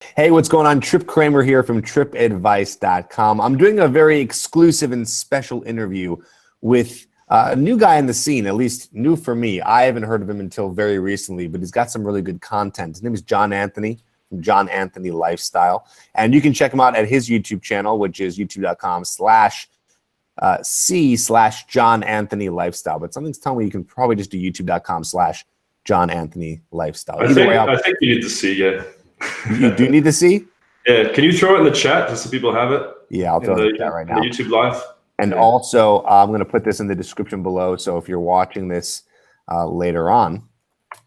Hey, what's going on? Tripp Kramer here from trippadvice.com. I'm doing a very exclusive and special interview with a new guy in the scene, at least new for me. I haven't heard of him until very recently, but he's got some really good content. His name is John Anthony from John Anthony Lifestyle. And you can check him out at his YouTube channel, which is youtube.com/John Anthony Lifestyle. But something's telling me you can probably just do youtube.com/John Anthony Lifestyle. I think you need to see, yeah. You do need to see? Yeah, can you throw it in the chat just so people have it? Yeah, I'll throw it in the chat right now. YouTube Live. And also, I'm going to put this in the description below. So if you're watching this later on,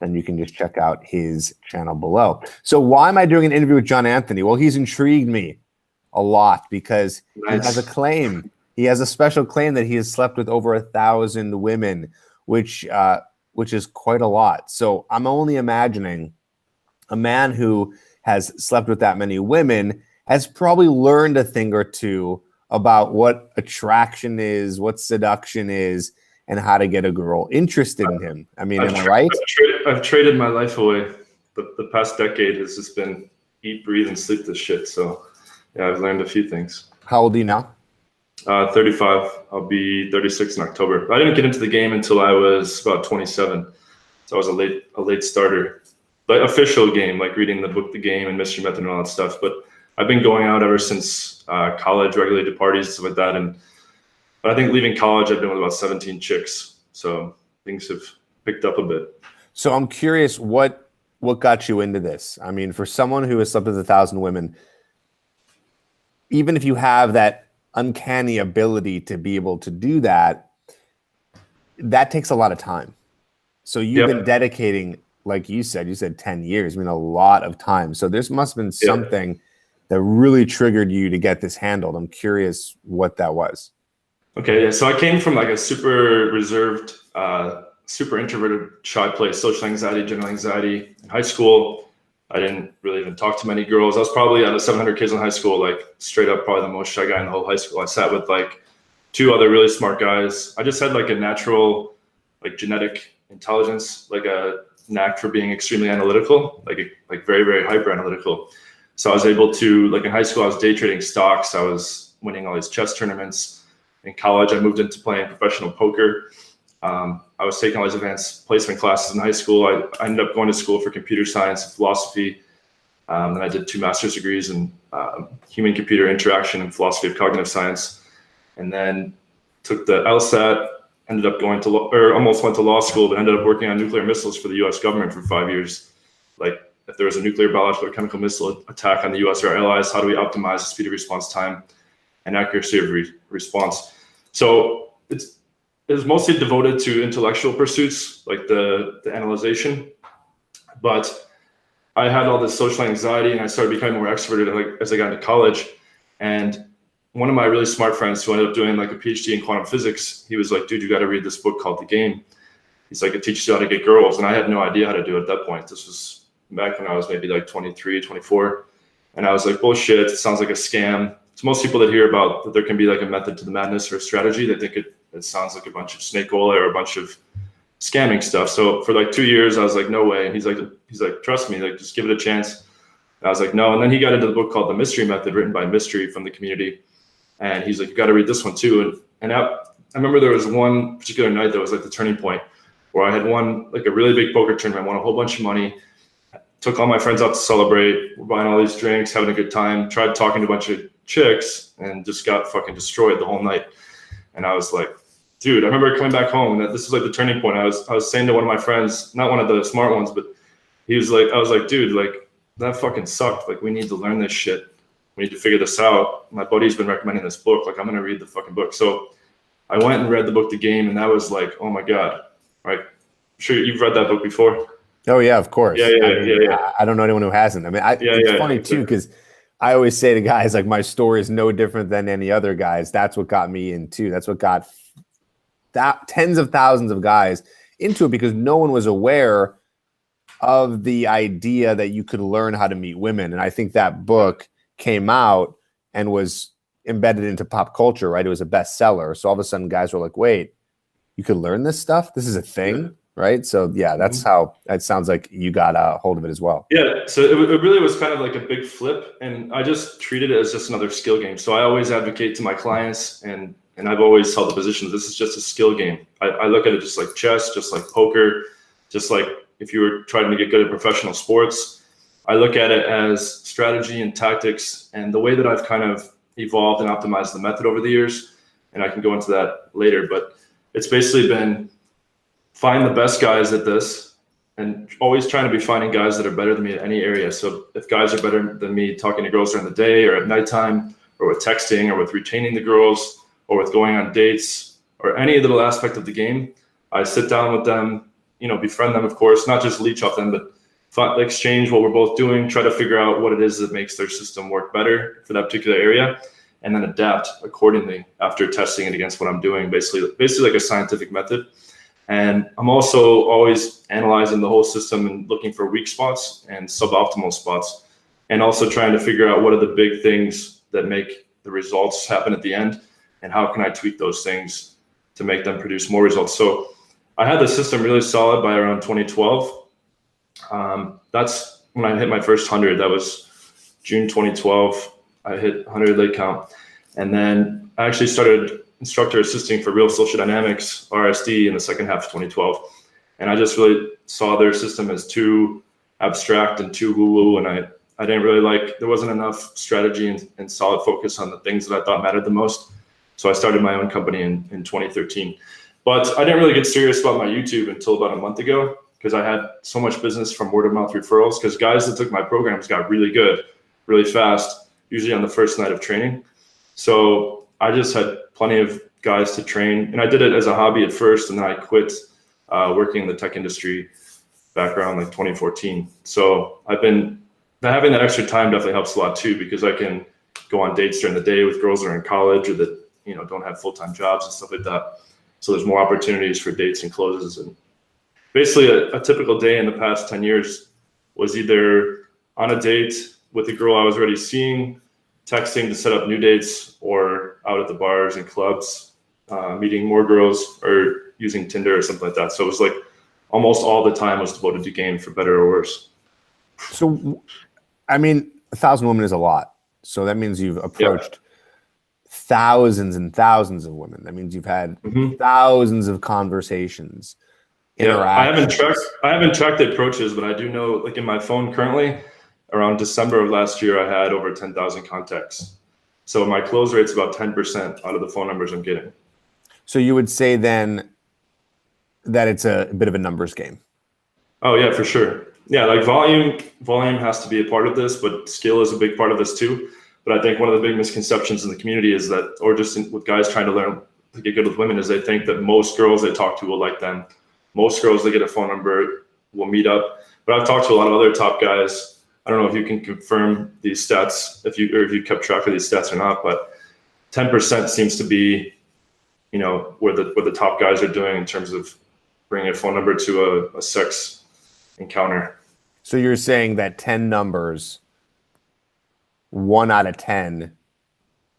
then you can just check out his channel below. So why am I doing an interview with John Anthony? Well, he's intrigued me a lot because he has a claim. He has a special claim that he has slept with over 1,000 women, which is quite a lot. So I'm only imagining a man who has slept with that many women has probably learned a thing or two about what attraction is, what seduction is, and how to get a girl interested in him. I mean, am I right? I've traded my life away. The past decade has just been eat, breathe, and sleep this shit. So, yeah, I've learned a few things. How old are you now? 35. I'll be 36 in October. I didn't get into the game until I was about 27. So I was a late starter. Like official game, like reading the book, The Game, and Mystery Method and all that stuff. But I've been going out ever since college, regularly to parties and stuff like that. But I think leaving college, I've been with about 17 chicks. So things have picked up a bit. So I'm curious, what got you into this? I mean, for someone who has slept with 1,000 women, even if you have that uncanny ability to be able to do that, that takes a lot of time. So you've been dedicating, like you said 10 years, I mean, a lot of time. So there must have been something that really triggered you to get this handled. I'm curious what that was. Okay, yeah. So I came from like a super reserved, super introverted, shy place, social anxiety, general anxiety. In high school, I didn't really even talk to many girls. I was probably out of 700 kids in high school, like straight up probably the most shy guy in the whole high school. I sat with like 2 other really smart guys. I just had like a natural, like genetic intelligence, like a knack for being extremely analytical, like very, very hyper analytical. So I was able to, like in high school, I was day trading stocks. I was winning all these chess tournaments. In college, I moved into playing professional poker. I was taking all these advanced placement classes in high school. I ended up going to school for computer science and philosophy. Then I did 2 master's degrees in human computer interaction and philosophy of cognitive science. And then took the LSAT, ended up going to almost went to law school, but ended up working on nuclear missiles for the U.S. government for 5 years. Like if there was a nuclear, biological, or chemical missile attack on the U.S. or our allies, how do we optimize the speed of response time and accuracy of response? So it was mostly devoted to intellectual pursuits, like the analyzation. But I had all this social anxiety, and I started becoming more extroverted like as I got into college. And one of my really smart friends who ended up doing like a PhD in quantum physics, he was like, dude, you got to read this book called The Game. He's like, it teaches you how to get girls. And I had no idea how to do it at that point. This was back when I was maybe like 23, 24. And I was like, bullshit, it sounds like a scam. To most people that hear about that there can be like a method to the madness or a strategy, they think it sounds like a bunch of snake oil or a bunch of scamming stuff. So for like 2 years, I was like, no way. And he's like, trust me, like just give it a chance. And I was like, no. And then he got into the book called The Mystery Method, written by Mystery from the community. And he's like, you got to read this one too. And I remember there was one particular night that was like the turning point where I had won like a really big poker tournament, won a whole bunch of money, took all my friends out to celebrate, we're buying all these drinks, having a good time, tried talking to a bunch of chicks and just got fucking destroyed the whole night. And I was like, dude, I remember coming back home and this was like the turning point. I was saying to one of my friends, not one of the smart ones, but I was like, dude, like that fucking sucked. Like we need to learn this shit. We need to figure this out. My buddy's been recommending this book. Like I'm going to read the fucking book. So I went and read the book, The Game. And that was like, oh my God. Right. I'm sure you've read that book before. Oh yeah, of course. Yeah. I don't know anyone who hasn't. I mean, it's funny too, because I always say to guys, like my story is no different than any other guys. That's what got me into. That's what got tens of thousands of guys into it, because no one was aware of the idea that you could learn how to meet women. And I think that book came out and was embedded into pop culture, right? It was a bestseller. So all of a sudden guys were like, wait, you could learn this stuff? This is a thing? right? So yeah, that's how it sounds like you got a hold of it as well. Yeah, so it really was kind of like a big flip, and I just treated it as just another skill game. So I always advocate to my clients, and I've always held the position this is just a skill game. I look at it just like chess, just like poker, just like if you were trying to get good at professional sports. I look at it as strategy and tactics, and the way that I've kind of evolved and optimized the method over the years, and I can go into that later, but it's basically been find the best guys at this and always trying to be finding guys that are better than me at any area. So if guys are better than me talking to girls during the day or at nighttime or with texting or with retaining the girls or with going on dates or any little aspect of the game, I sit down with them, befriend them, of course, not just leech off them, but exchange what we're both doing, try to figure out what it is that makes their system work better for that particular area, and then adapt accordingly after testing it against what I'm doing, basically like a scientific method. And I'm also always analyzing the whole system and looking for weak spots and suboptimal spots, and also trying to figure out what are the big things that make the results happen at the end, and how can I tweak those things to make them produce more results. So I had the system really solid by around 2012. That's when I hit my first 100. That was June 2012. I hit 100 leg count. And then I actually started instructor assisting for Real Social Dynamics, RSD, in the second half of 2012. And I just really saw their system as too abstract and too woo-woo. And I didn't really there wasn't enough strategy and solid focus on the things that I thought mattered the most. So I started my own company in 2013. But I didn't really get serious about my YouTube until about a month ago, because I had so much business from word of mouth referrals, because guys that took my programs got really good, really fast, usually on the first night of training. So I just had plenty of guys to train, and I did it as a hobby at first, and then I quit working in the tech industry back around 2014. So having that extra time definitely helps a lot too, because I can go on dates during the day with girls that are in college or that don't have full-time jobs and stuff like that. So there's more opportunities for dates and closes. And basically a typical day in the past 10 years was either on a date with a girl I was already seeing, texting to set up new dates, or out at the bars and clubs, meeting more girls, or using Tinder or something like that. So it was almost all the time was devoted to game, for better or worse. So, 1,000 women is a lot. So that means you've approached thousands and thousands of women. That means you've had thousands of conversations. I haven't tracked the approaches, but I do know, in my phone currently, around December of last year, I had over 10,000 contacts. So my close rate's about 10% out of the phone numbers I'm getting. So you would say then that it's a bit of a numbers game? Oh yeah, for sure. Yeah, volume has to be a part of this, but skill is a big part of this too. But I think one of the big misconceptions in the community is that, or just with guys trying to learn to get good with women, is they think that most girls they talk to will like them. Most girls they get a phone number will meet up. But I've talked to a lot of other top guys. I don't know if you can confirm these stats, if you kept track of these stats or not, but 10% seems to be, where the top guys are doing in terms of bringing a phone number to a sex encounter. So you're saying that 10 numbers, 1 out of 10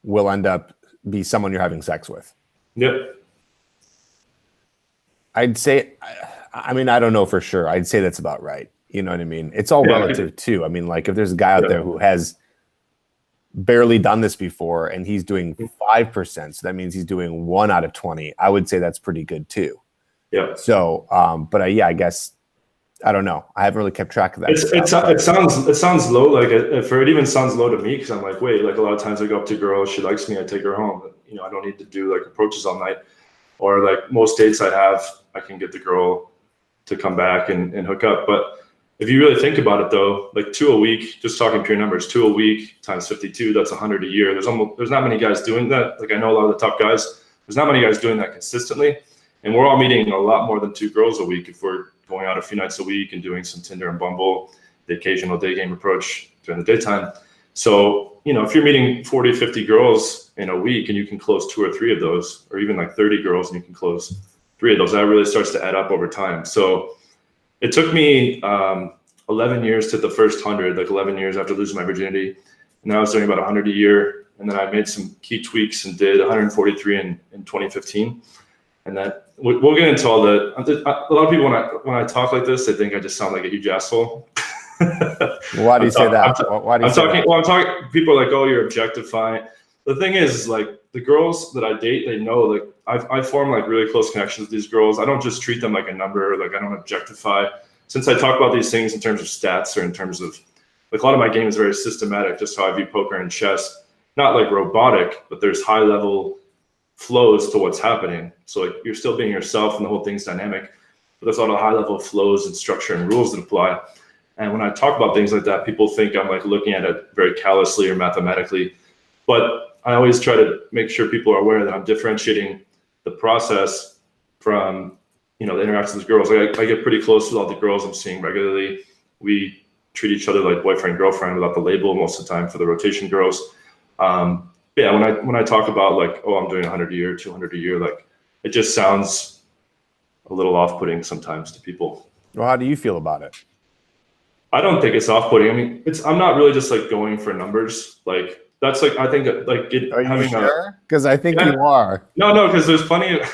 will end up be someone you're having sex with? Yep. I'd say, I don't know for sure. I'd say that's about right. You know what I mean? It's all relative too. If there's a guy out there who has barely done this before and he's doing 5%, so that means he's doing 1 out of 20. I would say that's pretty good too. Yeah. So, I guess, I don't know. I haven't really kept track of that. It sounds low. It even sounds low to me, because I'm wait, a lot of times I go up to a girl, she likes me, I take her home. I don't need to do approaches all night, or most dates I have, I can get the girl to come back and hook up. But if you really think about it though, 2 a week, just talking pure numbers, 2 a week times 52, that's 100 a year. There's not many guys doing that. I know a lot of the top guys, there's not many guys doing that consistently. And we're all meeting a lot more than 2 girls a week if we're going out a few nights a week and doing some Tinder and Bumble, the occasional day game approach during the daytime. So, if you're meeting 40, 50 girls in a week and you can close 2 or 3 of those, or even 30 girls and you can close 3 of those, that really starts to add up over time. So it took me 11 years to the first 100, 11 years after losing my virginity. And then I was doing about 100 a year. And then I made some key tweaks and did 143 in 2015. And that we'll get into all the. A lot of people when I talk like this, they think I just sound like a huge asshole. Why do you say that? Why do you say that? Well, I'm talking. People are like, oh, you're objectifying. The thing is, like, the girls that I date, they know, like, I form like really close connections with these girls. I don't just treat them like a number. Like, I don't objectify. Since I talk about these things in terms of stats or in terms of, like, a lot of my game is very systematic, just how I view poker and chess. Not like robotic, but there's high level flows to what's happening. So, like, you're still being yourself and the whole thing's dynamic, but there's a lot of high level flows and structure and rules that apply. And when I talk about things like that, people think I'm like looking at it very callously or mathematically. But I always try to make sure people are aware that I'm differentiating the process from, the interactions with girls. Like, I get pretty close with all the girls I'm seeing regularly. We treat each other like boyfriend, girlfriend without the label most of the time for the rotation girls. When I talk about, like, oh, I'm doing 100 a year, 200 a year, like, it just sounds a little off-putting sometimes to people. Well, how do you feel about it? I don't think it's off-putting. I mean, I'm not really just like going for numbers. Like, that's like, I think like Are you sure? Because I think you are. No, because there's plenty of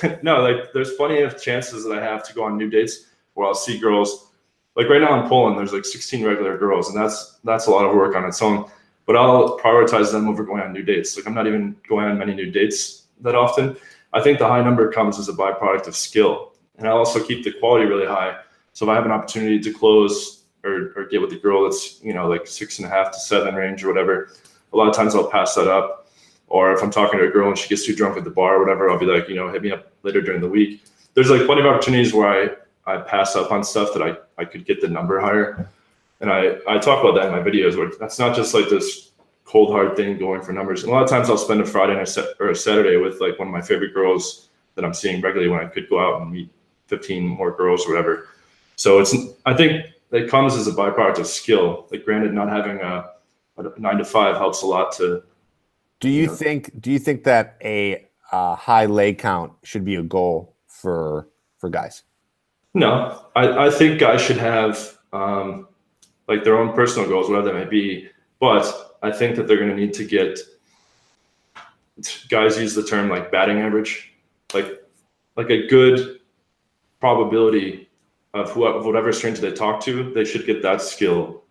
there's plenty of chances that I have to go on new dates where I'll see girls. Like, right now in Poland, there's like 16 regular girls, and that's a lot of work on its own. But I'll prioritize them over going on new dates. Like, I'm not even going on many new dates that often. I think the high number comes as a byproduct of skill, and I also keep the quality really high. So if I have an opportunity to close or get with a girl that's, like 6.5 to 7 range or whatever, a lot of times I'll pass that up. Or if I'm talking to a girl and she gets too drunk at the bar or whatever, I'll be like, hit me up later during the week. There's like plenty of opportunities where I pass up on stuff that I could get the number higher. And I talk about that in my videos, where that's not just like this cold hard thing going for numbers. And a lot of times I'll spend a Friday or a Saturday with like one of my favorite girls that I'm seeing regularly when I could go out and meet 15 more girls or whatever. So I think it comes as a byproduct of skill. Like, granted, not having a 9 to 5 helps a lot to. Do you think that a high leg count should be a goal for guys? No, I think guys should have like their own personal goals, whatever they may be. But I think that they're going to need to get. Guys use the term like batting average, like a good probability of whatever stranger they talk to, they should get that skill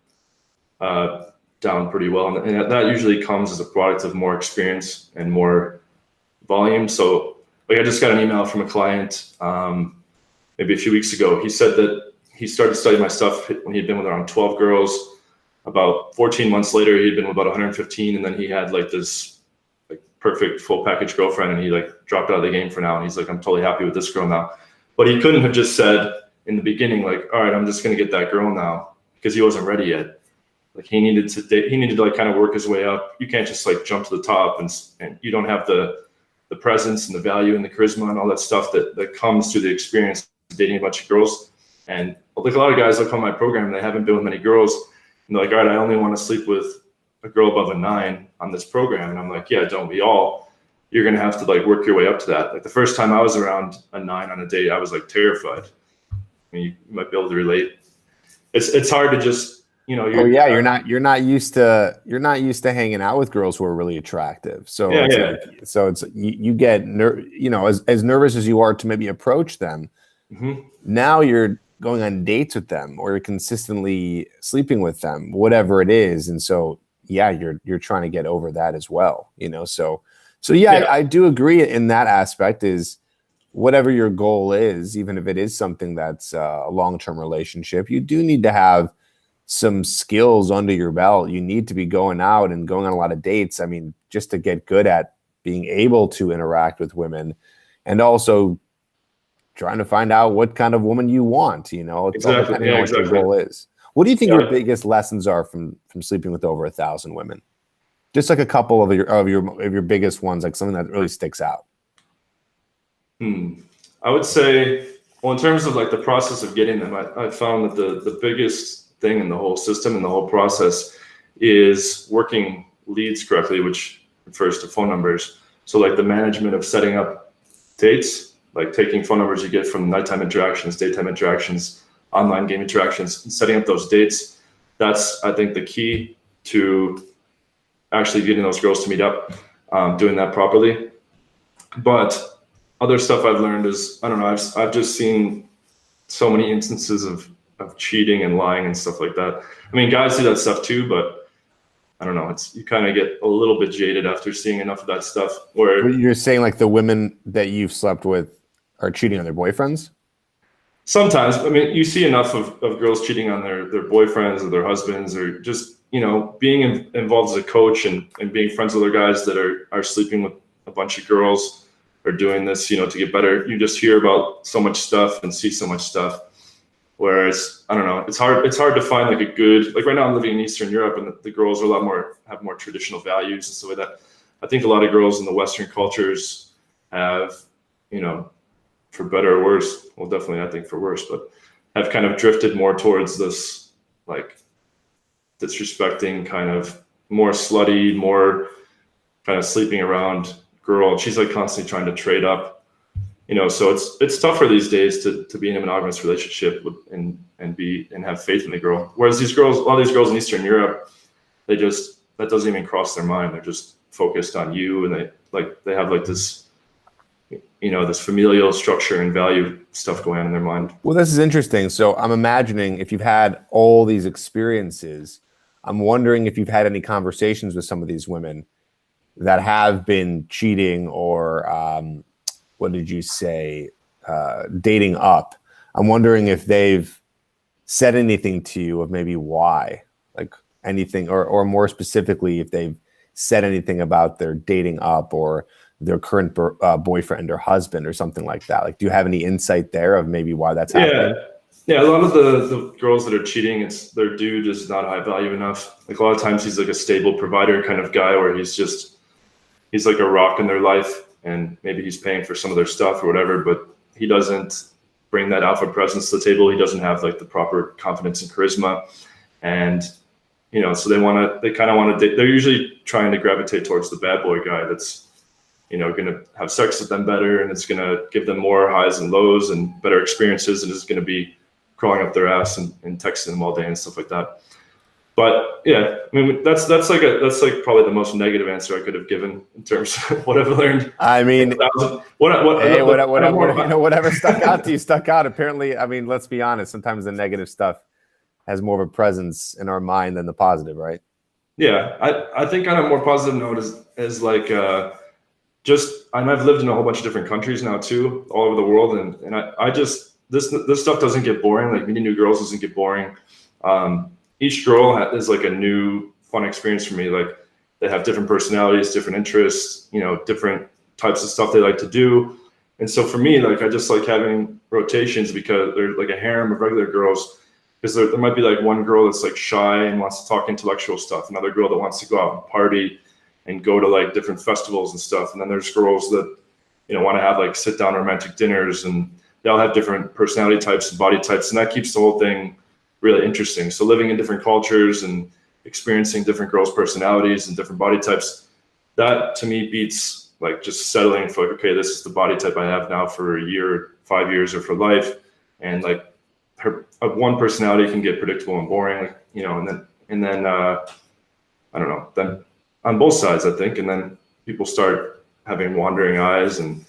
down pretty well. And that usually comes as a product of more experience and more volume. So, like, I just got an email from a client maybe a few weeks ago. He said that he started studying my stuff when he'd been with around 12 girls. About 14 months later, he'd been with about 115. And then he had like this like perfect full package girlfriend, and he like dropped out of the game for now. And he's like, I'm totally happy with this girl now. But he couldn't have just said in the beginning, like, all right, I'm just going to get that girl now, because he wasn't ready yet. Like, he needed to like kind of work his way up. You can't just like jump to the top and you don't have the presence and the value and the charisma and all that stuff that comes through the experience of dating a bunch of girls. And like, a lot of guys look on my program and they haven't been with many girls, and they're like, all right, I only want to sleep with a girl above a 9 on this program. And I'm like, yeah, don't we all? You're going to have to like work your way up to that. Like, the first time I was around a 9 on a date, I was like terrified. I mean, you might be able to relate. It's hard to just, you're not used to hanging out with girls who are really attractive. So you get as nervous as you are to maybe approach them. Mm-hmm. Now you're going on dates with them, or you're consistently sleeping with them, whatever it is. And so you're trying to get over that as well. So I do agree in that aspect is. Whatever your goal is, even if it is something that's a long-term relationship, you do need to have some skills under your belt. You need to be going out and going on a lot of dates. I mean, just to get good at being able to interact with women, and also trying to find out what kind of woman you want. It's all depending on what your goal is. What do you think your biggest lessons are from sleeping with over 1,000 women? Just like a couple of your biggest ones, like something that really sticks out. I would say, well, in terms of like the process of getting them, I found that the biggest thing in the whole system and the whole process is working leads correctly, which refers to phone numbers. So like the management of setting up dates, like taking phone numbers you get from nighttime interactions, daytime interactions, online game interactions, and setting up those dates. That's, I think, the key to actually getting those girls to meet up, doing that properly. But other stuff I've learned is, I don't know, I've just seen so many instances of cheating and lying and stuff like that. I mean, guys do that stuff too, but I don't know. You kind of get a little bit jaded after seeing enough of that stuff. Where You're saying like the women that you've slept with are cheating on their boyfriends? sometimes, I mean, you see enough of girls cheating on their boyfriends or their husbands, or just, being involved as a coach and being friends with other guys that are sleeping with a bunch of girls or doing this, to get better. You just hear about so much stuff and see so much stuff. Whereas, I don't know, it's hard to find like a good, like right now I'm living in Eastern Europe, and the girls are have more traditional values and stuff like that. I think a lot of girls in the Western cultures have, for better or worse, well, definitely I think for worse, but have kind of drifted more towards this like disrespecting, kind of more slutty, more kind of sleeping around girl. She's like constantly trying to trade up. So it's tougher these days to be in a monogamous relationship and have faith in the girl. Whereas a lot of these girls in Eastern Europe, that doesn't even cross their mind. They're just focused on you, and they have like this, this familial structure and value stuff going on in their mind. Well, this is interesting. So I'm imagining if you've had all these experiences, I'm wondering if you've had any conversations with some of these women that have been cheating or what did you say, dating up. I'm wondering if they've said anything to you of maybe why, like anything, or more specifically, if they've said anything about their dating up or their current boyfriend or husband or something like that. Like, do you have any insight there of maybe why that's happening? Yeah. A lot of the girls that are cheating, it's their dude is not high value enough. Like a lot of times he's like a stable provider kind of guy, where he's like a rock in their life, and maybe he's paying for some of their stuff or whatever, but he doesn't bring that alpha presence to the table. He doesn't have like the proper confidence and charisma. And, so they kind of want to, they're usually trying to gravitate towards the bad boy guy that's, going to have sex with them better, and it's going to give them more highs and lows and better experiences, and is going to be crawling up their ass and texting them all day and stuff like that. But yeah, I mean, that's like probably the most negative answer I could have given in terms of what I've learned. I mean, whatever stuck out to you stuck out. Apparently, I mean, let's be honest. Sometimes the negative stuff has more of a presence in our mind than the positive, right? Yeah, I think on a more positive note is like I've lived in a whole bunch of different countries now too, all over the world, and I just this stuff doesn't get boring. Like meeting new girls doesn't get boring. Each girl is like a new fun experience for me. Like they have different personalities, different interests, different types of stuff they like to do. And so for me, like I just like having rotations, because they're like a harem of regular girls, because there might be like one girl that's like shy and wants to talk intellectual stuff, another girl that wants to go out and party and go to like different festivals and stuff. And then there's girls that, want to have like sit down romantic dinners, and they all have different personality types and body types. And that keeps the whole thing really interesting. So living in different cultures and experiencing different girls' personalities and different body types, that to me beats like just settling for like, okay, this is the body type I have now for a year, 5 years, or for life. And like one personality can get predictable and boring, like, and then I don't know, then on both sides, I think, and then people start having wandering eyes. And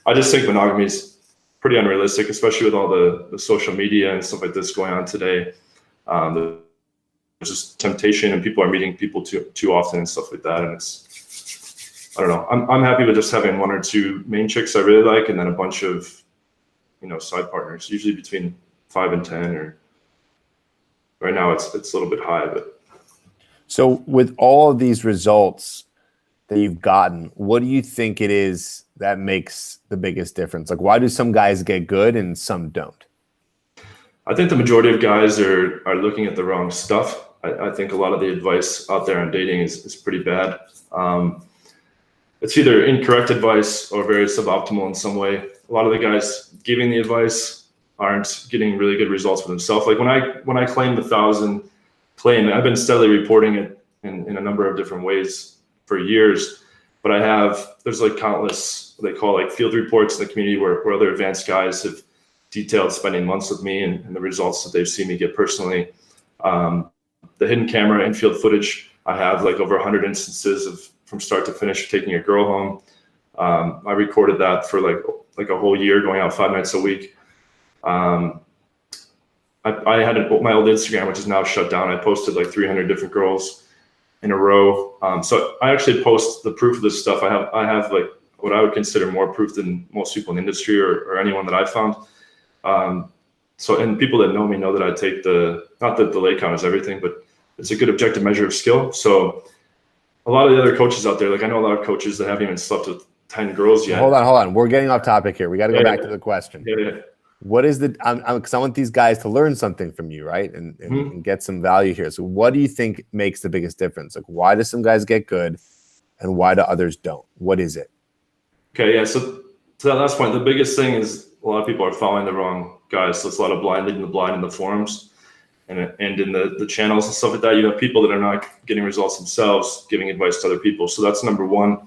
I just think monogamy is pretty unrealistic, especially with all the social media and stuff like this going on today. There's just temptation, and people are meeting people too often and stuff like that. And I don't know. I'm happy with just having one or two main chicks I really like, and then a bunch of, side partners, usually between 5 and 10, or right now it's a little bit high, but. So with all of these results that you've gotten, what do you think it is that makes the biggest difference? Like, why do some guys get good and some don't? I think the majority of guys are looking at the wrong stuff. I think a lot of the advice out there on dating is pretty bad. It's either incorrect advice or very suboptimal in some way. A lot of the guys giving the advice aren't getting really good results for themselves. Like when I claim the 1,000 claim, I've been steadily reporting it in a number of different ways for years. But there's like countless, what they call like field reports in the community where other advanced guys have detailed spending months with me and the results that they've seen me get personally. The hidden camera infield footage, I have like over 100 instances of from start to finish taking a girl home. I recorded that for like like a whole year, going out 5 nights a week. I had my old Instagram, which is now shut down. I posted like 300 different girls in a row. So I actually post the proof of this stuff. I have like what I would consider more proof than most people in the industry or anyone that I found. So, and people that know me know that I take not that the leg count is everything, but it's a good objective measure of skill. So a lot of the other coaches out there, like I know a lot of coaches that haven't even slept with 10 girls yet. Hold on. We're getting off topic here. We got to go back to the question. Yeah. What is because I want these guys to learn something from you, right? And get some value here. So what do you think makes the biggest difference? Like, why do some guys get good and why do others don't? What is it? Okay. Yeah. So to that last point, the biggest thing is a lot of people are following the wrong guys. So it's a lot of blind leading the blind in the forums and in the channels and stuff like that. You have people that are not getting results themselves, giving advice to other people. So that's number one.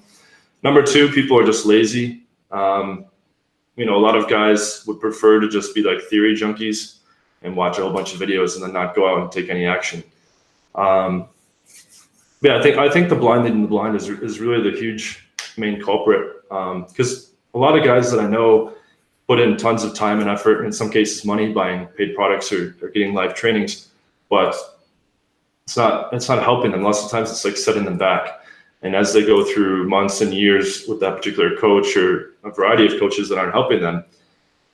Number two, people are just lazy. A lot of guys would prefer to just be like theory junkies and watch a whole bunch of videos and then not go out and take any action. I think the blind leading the blind is really the huge main culprit. Because a lot of guys that I know put in tons of time and effort, in some cases money, buying paid products or getting live trainings, but it's not helping them. Lots of times it's like setting them back. And as they go through months and years with that particular coach or a variety of coaches that aren't helping them,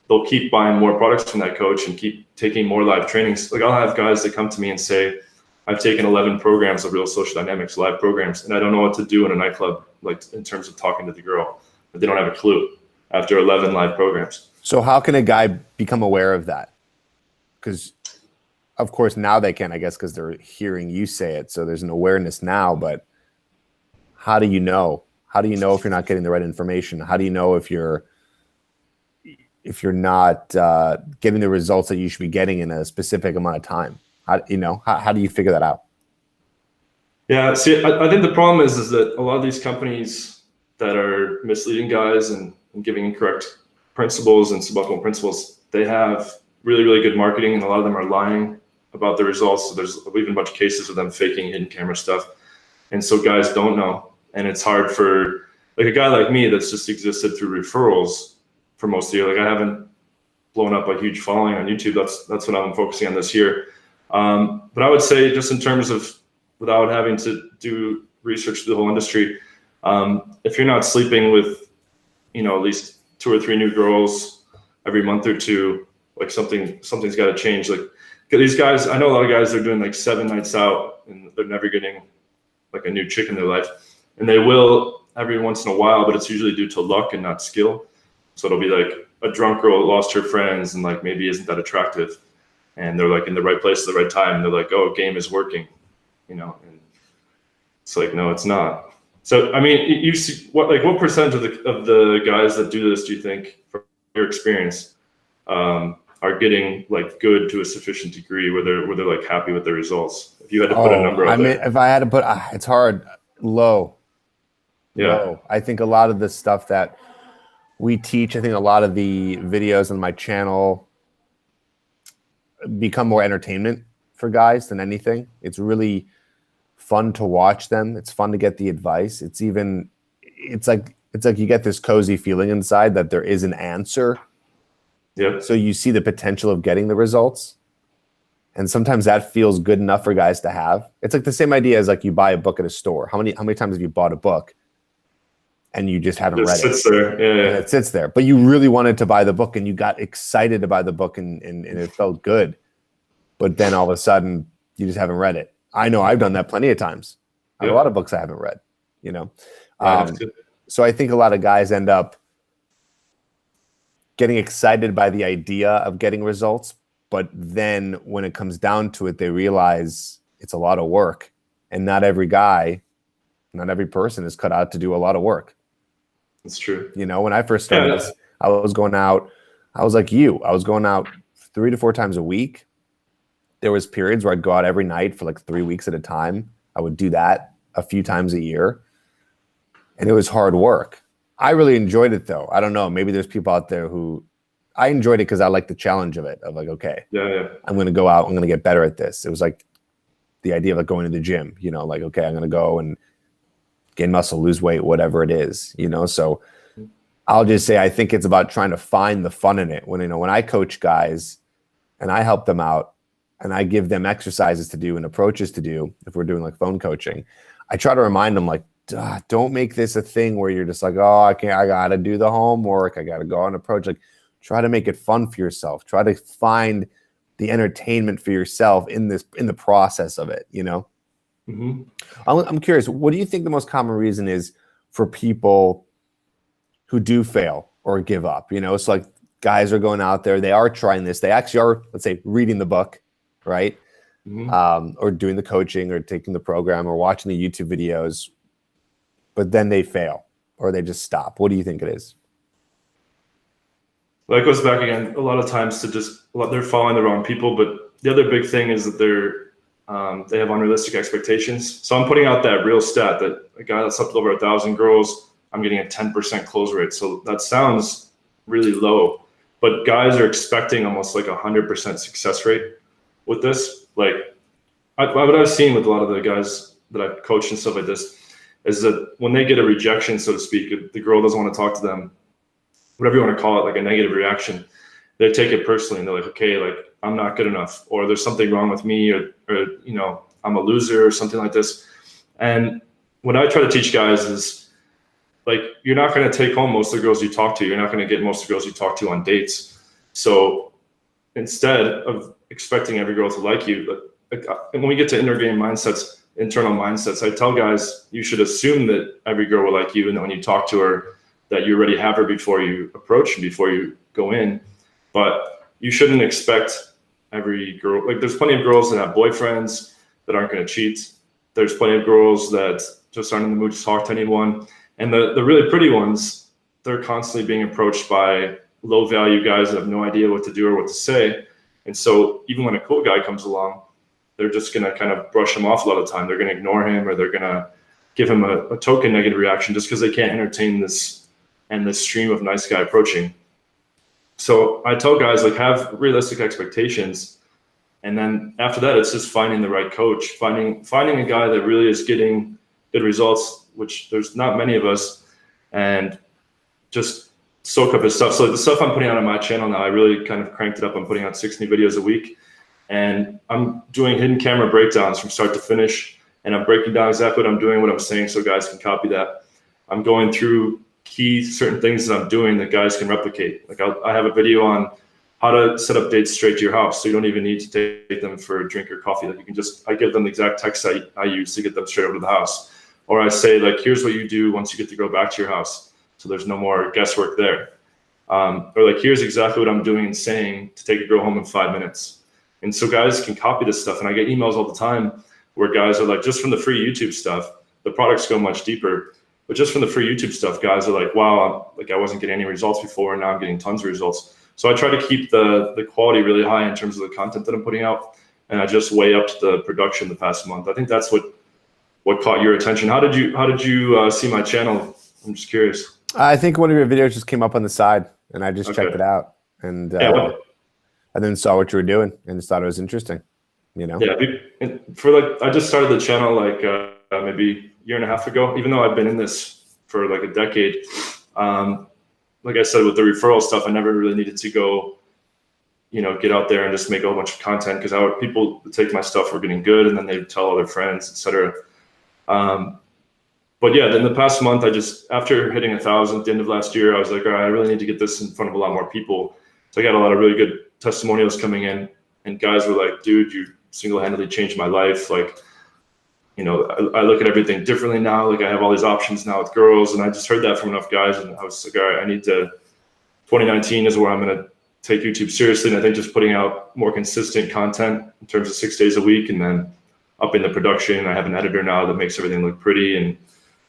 they'll keep buying more products from that coach and keep taking more live trainings. Like I'll have guys that come to me and say, I've taken 11 programs of Real Social Dynamics, live programs, and I don't know what to do in a nightclub, like in terms of talking to the girl. But they don't have a clue after 11 live programs. So how can a guy become aware of that? Because of course now they can, I guess, because they're hearing you say it. So there's an awareness now, but how do you know? How do you know if you're not getting the right information? How do you know if you're not getting the results that you should be getting in a specific amount of time? How do you figure that out? Yeah, see, I think the problem is that a lot of these companies that are misleading guys and giving incorrect principles and suboptimal principles, they have really, really good marketing, and a lot of them are lying about the results. So there's even a bunch of cases of them faking hidden camera stuff. And so guys don't know. And it's hard for like a guy like me that's just existed through referrals for most of the year. Like I haven't blown up a huge following on YouTube. That's what I'm focusing on this year. But I would say just in terms of, without having to do research through the whole industry, if you're not sleeping with, at least 2 or 3 new girls every month or two, like something's got to change. Like these guys, I know a lot of guys, they're doing like 7 nights out and they're never getting like a new chick in their life. And they will every once in a while, but it's usually due to luck and not skill. So it'll be like a drunk girl lost her friends and like maybe isn't that attractive. And they're like in the right place at the right time. And they're like, oh, game is working, and it's like, no, it's not. So, I mean, you see what percentage of the guys that do this, do you think, from your experience, are getting like good to a sufficient degree where they're like happy with the results? If you had to put a number on it. If I had to put, it's hard. Low. Yeah. Low. I think a lot of the stuff that we teach, I think a lot of the videos on my channel become more entertainment for guys than anything. It's really fun to watch them. It's fun to get the advice. It's like you get this cozy feeling inside that there is an answer. Yeah. So you see the potential of getting the results. And sometimes that feels good enough for guys to have. It's like the same idea as like you buy a book at a store. How many times have you bought a book and you just haven't read it? It sits there. Yeah. And it sits there. But you really wanted to buy the book and you got excited to buy the book and it felt good. But then all of a sudden you just haven't read it. I know I've done that plenty of times. I have a lot of books I haven't read, So I think a lot of guys end up getting excited by the idea of getting results. But then when it comes down to it, they realize it's a lot of work. And not every guy, not every person is cut out to do a lot of work. That's true. When I first started this, I was going out. I was like you. I was going out 3 to 4 times a week. There was periods where I'd go out every night for like 3 weeks at a time. I would do that a few times a year. And it was hard work. I really enjoyed it though. I don't know. Maybe there's people out there who, I enjoyed it because I like the challenge of it. Of like, okay, I'm going to go out. I'm going to get better at this. It was like the idea of like going to the gym, like, okay, I'm going to go and gain muscle, lose weight, whatever it is, So I'll just say I think it's about trying to find the fun in it. When I coach guys and I help them out and I give them exercises to do and approaches to do, if we're doing like phone coaching, I try to remind them like, don't make this a thing where you're just like, oh, I got to do the homework. I got to go on approach. Like, try to make it fun for yourself. Try to find the entertainment for yourself in the process of it, Mm-hmm. I'm curious, what do you think the most common reason is for people who do fail or give up? It's like guys are going out there, they are trying this, they actually are, let's say, reading the book, right? Mm-hmm. Or doing the coaching or taking the program or watching the YouTube videos, but then they fail or they just stop. What do you think it is? Well, that goes back again a lot of times to they're following the wrong people. But the other big thing is that they have unrealistic expectations. So I'm putting out that real stat that a guy that's up to over 1,000 girls, I'm getting a 10% close rate. So that sounds really low, but guys are expecting almost like 100% success rate with this. Like what I've seen with a lot of the guys that I've coached and stuff like this is that when they get a rejection, so to speak, if the girl doesn't want to talk to them, whatever you want to call it, like a negative reaction, they take it personally and they're like, okay, like I'm not good enough, or there's something wrong with me, or I'm a loser or something like this. And what I try to teach guys is like, you're not going to take home most of the girls you talk to. You're not going to get most of the girls you talk to on dates. So instead of expecting every girl to like you, like when we get to internal mindsets, I tell guys, you should assume that every girl will like you. And then when you talk to her, that you already have her before you approach and before you go in. But you shouldn't expect every girl. Like, there's plenty of girls that have boyfriends that aren't going to cheat. There's plenty of girls that just aren't in the mood to talk to anyone. And the really pretty ones, they're constantly being approached by low value guys that have no idea what to do or what to say. And so even when a cool guy comes along, they're just going to kind of brush him off a lot of the time. They're going to ignore him, or they're going to give him a token negative reaction just because they can't entertain this stream of nice guy approaching. So I tell guys, like, have realistic expectations. And then after that, it's just finding the right coach, finding a guy that really is getting good results, which there's not many of us, and just soak up his stuff. So the stuff I'm putting out on my channel now, I really kind of cranked it up. I'm putting out 6 new videos a week, and I'm doing hidden camera breakdowns from start to finish. And I'm breaking down exactly what I'm doing, what I'm saying, so guys can copy that. I'm going through certain things that I'm doing that guys can replicate. Like I have a video on how to set up dates straight to your house, so you don't even need to take them for a drink or coffee. Like I give them the exact text I use to get them straight over to the house. Or I say, like, here's what you do once you get the girl back to your house, so there's no more guesswork there. Or like, here's exactly what I'm doing and saying to take a girl home in 5 minutes. And so guys can copy this stuff. And I get emails all the time where guys are like, just from the free YouTube stuff, the products go much deeper. But just from the free YouTube stuff, guys are like, wow, I wasn't getting any results before, and now I'm getting tons of results. So I try to keep the quality really high in terms of the content that I'm putting out, and I just way up the production the past month. I think that's what caught your attention. How did you see my channel? I'm just curious. I think one of your videos just came up on the side, and I just checked it out, and then saw what you were doing, and just thought it was interesting. Yeah, I just started the channel like maybe a year and a half ago, even though I've been in this for like a decade. Like I said, with the referral stuff, I never really needed to go, get out there and just make a whole bunch of content, because people take my stuff were getting good, and then they'd tell all their friends, etc. But yeah, then the past month, after hitting 1,000 at the end of last year, I was like, all right, I really need to get this in front of a lot more people. So I got a lot of really good testimonials coming in, and guys were like, dude, you single-handedly changed my life. Like, I look at everything differently now. Like, I have all these options now with girls, and I just heard that from enough guys, and I was like, all right, 2019 is where I'm going to take YouTube seriously. And I think just putting out more consistent content in terms of 6 days a week, and then upping the production. I have an editor now that makes everything look pretty, and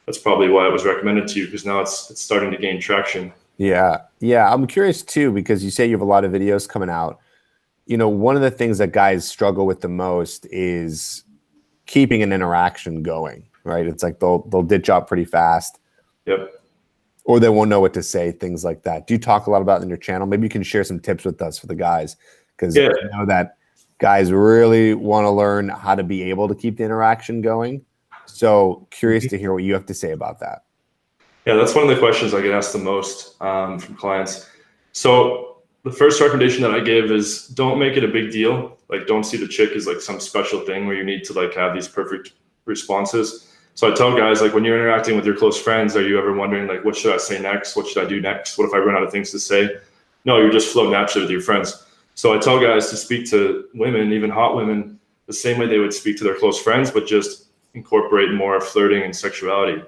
that's probably why it was recommended to you, because now it's starting to gain traction. Yeah. I'm curious too, because you say you have a lot of videos coming out. One of the things that guys struggle with the most is keeping an interaction going, right? It's like they'll ditch out pretty fast. Yep. Or they won't know what to say, things like that. Do you talk a lot about it in your channel? Maybe you can share some tips with us for the guys, because I know that guys really want to learn how to be able to keep the interaction going. So curious to hear what you have to say about that. Yeah, that's one of the questions I get asked the most from clients. So the first recommendation that I give is don't make it a big deal. Like, don't see the chick as like some special thing where you need to like have these perfect responses. So I tell guys, like, when you're interacting with your close friends, are you ever wondering like, what should I say next? What should I do next? What if I run out of things to say? No, you just flow naturally with your friends. So I tell guys to speak to women, even hot women, the same way they would speak to their close friends, but just incorporate more flirting and sexuality.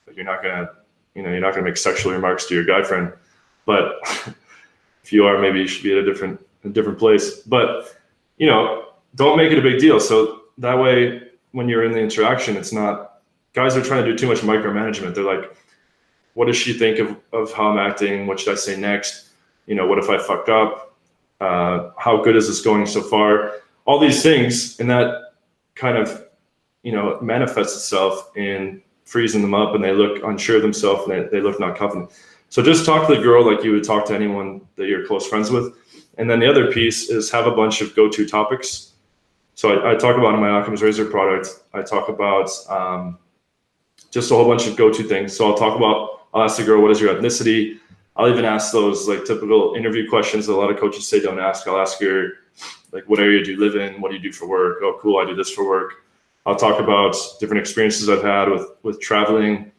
But you're not gonna make sexual remarks to your guy friend. But if you are, maybe you should be at a different place. But don't make it a big deal. So that way, when you're in the interaction, it's not, guys are trying to do too much micromanagement. They're like, what does she think of how I'm acting? What should I say next? What if I fuck up? How good is this going so far? All these things, and that kind of, manifests itself in freezing them up, and they look unsure of themselves, and they look not confident. So just talk to the girl like you would talk to anyone that you're close friends with. And then the other piece is have a bunch of go-to topics. So I talk about in my Occam's Razor product, I talk about just a whole bunch of go-to things. So I'll ask the girl, what is your ethnicity? I'll even ask those like typical interview questions that a lot of coaches say don't ask. I'll ask her, like, what area do you live in? What do you do for work? Oh, cool, I do this for work. I'll talk about different experiences I've had with traveling.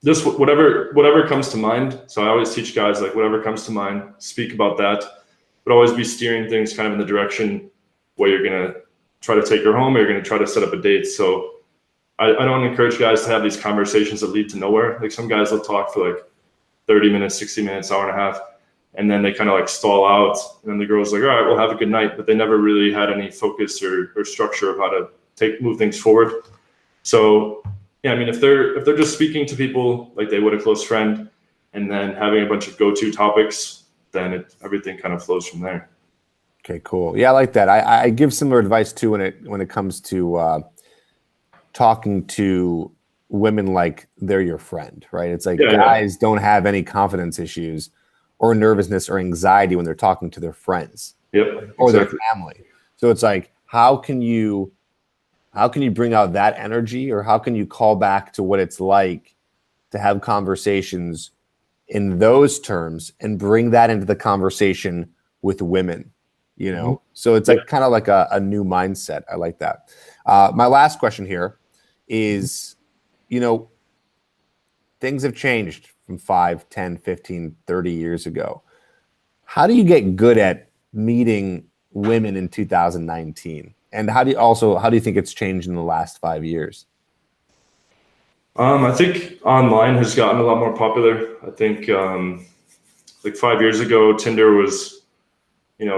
Just whatever comes to mind. So I always teach guys, like, whatever comes to mind, speak about that, but always be steering things kind of in the direction where you're gonna try to take her home, or you're gonna try to set up a date. So I don't encourage guys to have these conversations that lead to nowhere. Like, some guys will talk for like 30 minutes, 60 minutes, hour and a half, and then they kind of like stall out, and then the girl's like, all right, well, have a good night, but they never really had any focus or structure of how to move things forward. So yeah, I mean, if they're just speaking to people like they would a close friend, and then having a bunch of go-to topics, then everything kind of flows from there. Okay, cool. Yeah, I like that. I give similar advice too when it comes to talking to women like they're your friend, right? It's like guys don't have any confidence issues or nervousness or anxiety when they're talking to their friends or their family. So it's like, how can you bring out that energy, or how can you call back to what it's like to have conversations in those terms and bring that into the conversation with women, So it's like kind of like a new mindset. I like that. My last question here is, things have changed from 5, 10, 15, 30 years ago. How do you get good at meeting women in 2019? And how do you think it's changed in the last 5 years? I think online has gotten a lot more popular. I think like 5 years ago, Tinder was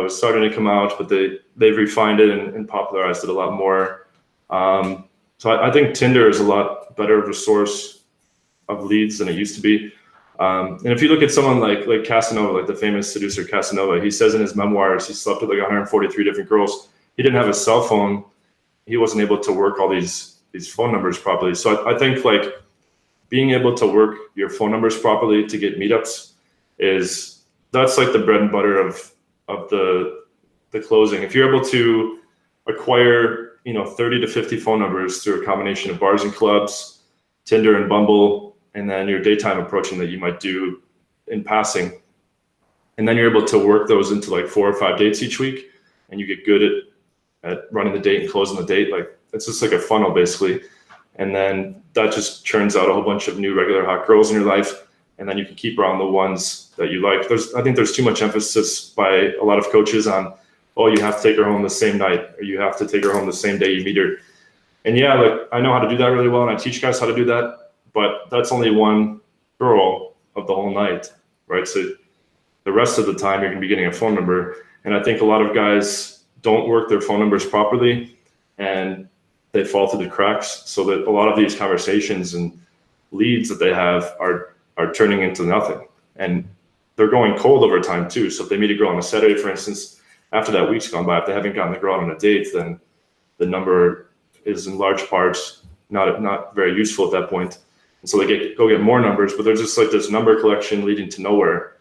starting to come out, but they've refined it and popularized it a lot more. So I think Tinder is a lot better of a source of leads than it used to be. And if you look at someone like Casanova, like the famous seducer Casanova, he says in his memoirs he slept with like 143 different girls. He didn't have a cell phone. He wasn't able to work all these phone numbers properly. So I think like being able to work your phone numbers properly to get meetups that's like the bread and butter of the closing. If you're able to acquire 30 to 50 phone numbers through a combination of bars and clubs, Tinder and Bumble, and then your daytime approaching that you might do in passing, and then you're able to work those into like 4 or 5 dates each week, and you get good at running the date and closing the date. Like, it's just like a funnel basically, and then that just churns out a whole bunch of new regular hot girls in your life, and then you can keep around the ones that you like. I think there's too much emphasis by a lot of coaches on, oh, you have to take her home the same night, or you have to take her home the same day you meet her. And yeah, like, I know how to do that really well, and I teach guys how to do that, but that's only one girl of the whole night, right? So the rest of the time you're gonna be getting a phone number. And I think a lot of guys don't work their phone numbers properly, and they fall through the cracks, so that a lot of these conversations and leads that they have are turning into nothing. And they're going cold over time too. So if they meet a girl on a Saturday, for instance, after that week's gone by, if they haven't gotten the girl on a date, then the number is in large parts not very useful at that point. And so they go get more numbers, but they're just like this number collection leading to nowhere.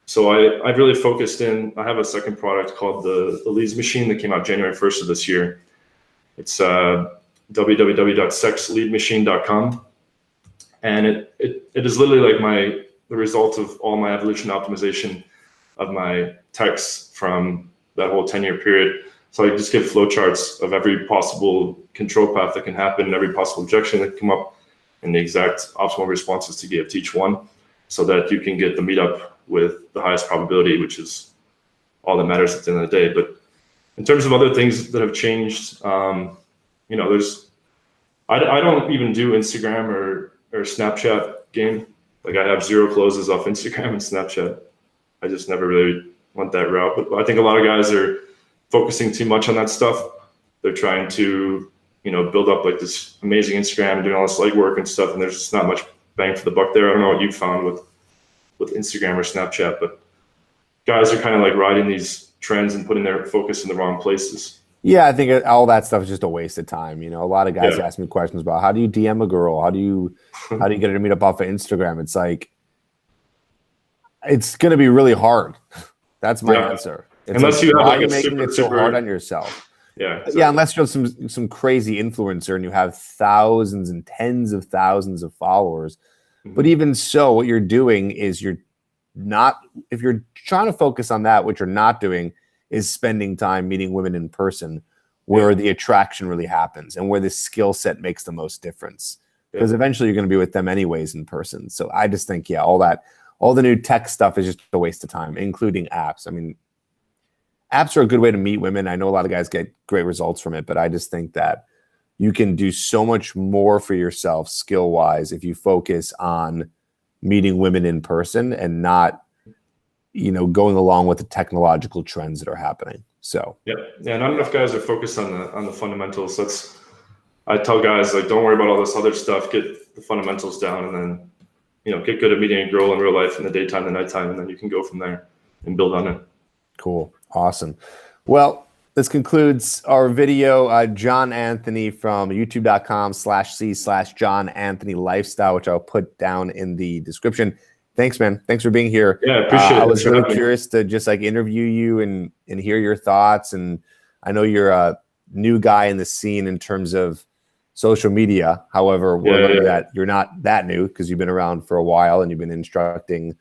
So I've really focused in. I have a second product called the Leads Machine that came out January 1st of this year. It's www.sexleadmachine.com. And it is literally like the result of all my evolution optimization of my texts from that whole 10-year period. So I just give flowcharts of every possible control path that can happen, every possible objection that can come up, and the exact optimal responses to give to each one, so that you can get the meetup with the highest probability, which is all that matters at the end of the day. But in terms of other things that have changed, you know, I don't even do Instagram or Snapchat game. Like, I have 0 closes off Instagram and Snapchat. I just never really went that route. But I think a lot of guys are focusing too much on that stuff. They're trying to, you know, build up like this amazing Instagram and doing all this legwork and stuff, and there's just not much bang for the buck there. I don't know what you found with Instagram or Snapchat, but guys are kind of like riding these trends and putting their focus in the wrong places. Yeah, I think all that stuff is just a waste of time. You know, a lot of guys ask me questions about how do you DM a girl? How do you get her to meet up off of Instagram? It's like, it's going to be really hard. That's my answer. It's unless like, you have why like are you a making it so hard on yourself? Yeah, exactly. Yeah, unless you're some crazy influencer and you have thousands and tens of thousands of followers. But even so, what you're doing is if you're trying to focus on that, what you're not doing is spending time meeting women in person, where the attraction really happens and where the skill set makes the most difference. Because eventually you're going to be with them anyways in person. So I just think, all the new tech stuff is just a waste of time, including apps. I mean, apps are a good way to meet women. I know a lot of guys get great results from it, but I just think that you can do so much more for yourself skill-wise if you focus on meeting women in person and not, you know, going along with the technological trends that are happening. So not enough guys are focused on the fundamentals. I tell guys, like, don't worry about all this other stuff. Get the fundamentals down, and then, you know, get good at meeting a girl in real life in the daytime, the nighttime, and then you can go from there and build on it. Cool. Awesome. Well, this concludes our video. John Anthony from youtube.com/c/John Anthony Lifestyle, which I'll put down in the description. Thanks, man. Thanks for being here. Yeah, appreciate it. I was really curious to just like interview you and hear your thoughts. And I know you're a new guy in the scene in terms of social media. However, we're learning that you're not that new because you've been around for a while and you've been instructing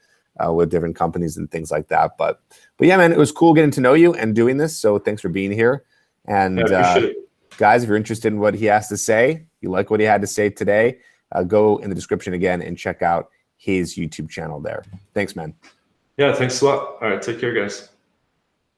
with different companies and things like that. But yeah, man, it was cool getting to know you and doing this. So thanks for being here. And guys, if you're interested in what he has to say, you like what he had to say today, go in the description again and check out his YouTube channel there. Thanks, man. Yeah, thanks a lot. All right, take care, guys.